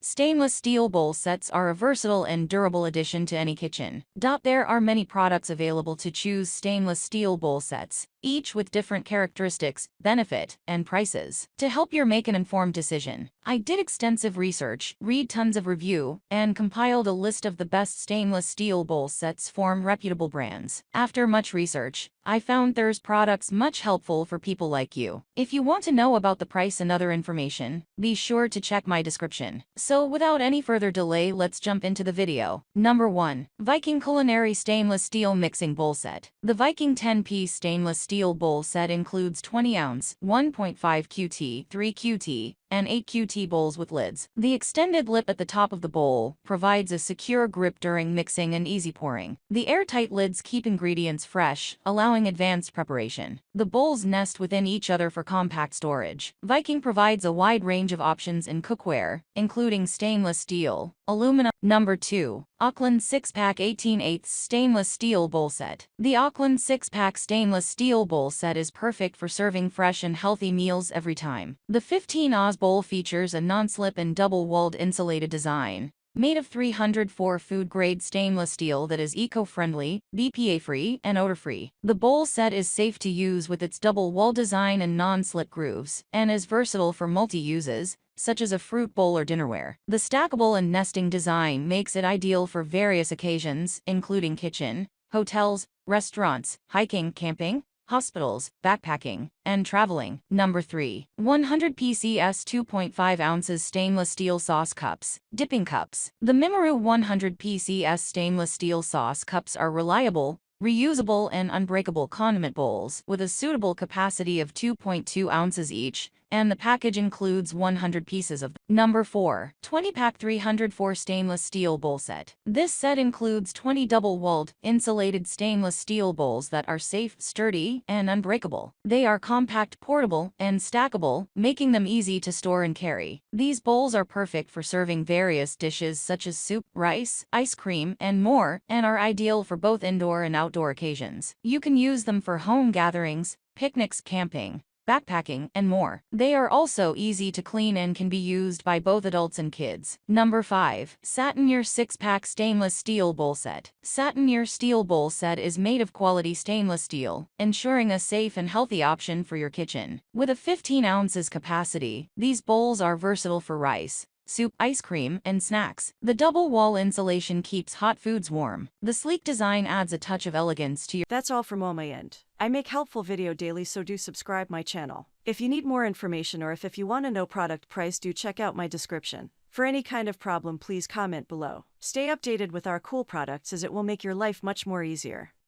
Stainless steel bowl sets are a versatile and durable addition to any kitchen. There are many products available to choose stainless steel bowl sets, each with different characteristics, benefit, and prices. To help you make an informed decision, I did extensive research, read tons of review, and compiled a list of the best stainless steel bowl sets from reputable brands. After much research, I found there's products much helpful for people like you. If you want to know about the price and other information, be sure to check my description. So without any further delay, let's jump into the video. Number 1. Viking Culinary Stainless Steel Mixing Bowl Set. The Viking 10-piece stainless steel bowl set includes 20-ounce, 1.5 QT, 3 QT, and 8 QT bowls with lids. The extended lip at the top of the bowl provides a secure grip during mixing and easy pouring. The airtight lids keep ingredients fresh, allowing advanced preparation. The bowls nest within each other for compact storage. Viking provides a wide range of options in cookware, including stainless steel, aluminum. Number 2. Auckland 6-pack 18/8 Stainless Steel Bowl Set. The Auckland 6-pack stainless steel bowl set is perfect for serving fresh and healthy meals every time. The 15 Oz bowl features a non-slip and double-walled insulated design, made of 304 food-grade stainless steel that is eco-friendly, BPA-free, and odor-free. The bowl set is safe to use with its double-wall design and non-slip grooves, and is versatile for multi-uses, such as a fruit bowl or dinnerware. The stackable and nesting design makes it ideal for various occasions, including kitchen, hotels, restaurants, hiking, camping, hospitals, backpacking, and traveling. Number 3. 100 PCS 2.5 ounces Stainless Steel Sauce Cups. Dipping Cups. The Mimaru 100 PCS stainless steel sauce cups are reliable, reusable, and unbreakable condiment bowls with a suitable capacity of 2.2 ounces each, and the package includes 100 pieces of them. Number 4. 20-pack 304 Stainless Steel Bowl Set. This set includes 20 double-walled, insulated stainless steel bowls that are safe, sturdy, and unbreakable. They are compact, portable, and stackable, making them easy to store and carry. These bowls are perfect for serving various dishes such as soup, rice, ice cream, and more, and are ideal for both indoor and outdoor occasions. You can use them for home gatherings, picnics, camping, backpacking, and more. They are also easy to clean and can be used by both adults and kids. Number 5. Satinure 6-pack Stainless Steel Bowl Set. Satinure Steel Bowl Set is made of quality stainless steel, ensuring a safe and healthy option for your kitchen. With a 15 ounces capacity, these bowls are versatile for rice, soup, ice cream, and snacks. The double-wall insulation keeps hot foods warm. The sleek design adds a touch of elegance to your... That's all from my end. I make helpful video daily, so do subscribe my channel. If you need more information or if you want to know product price, do check out my description. For any kind of problem, please comment below. Stay updated with our cool products as it will make your life much more easier.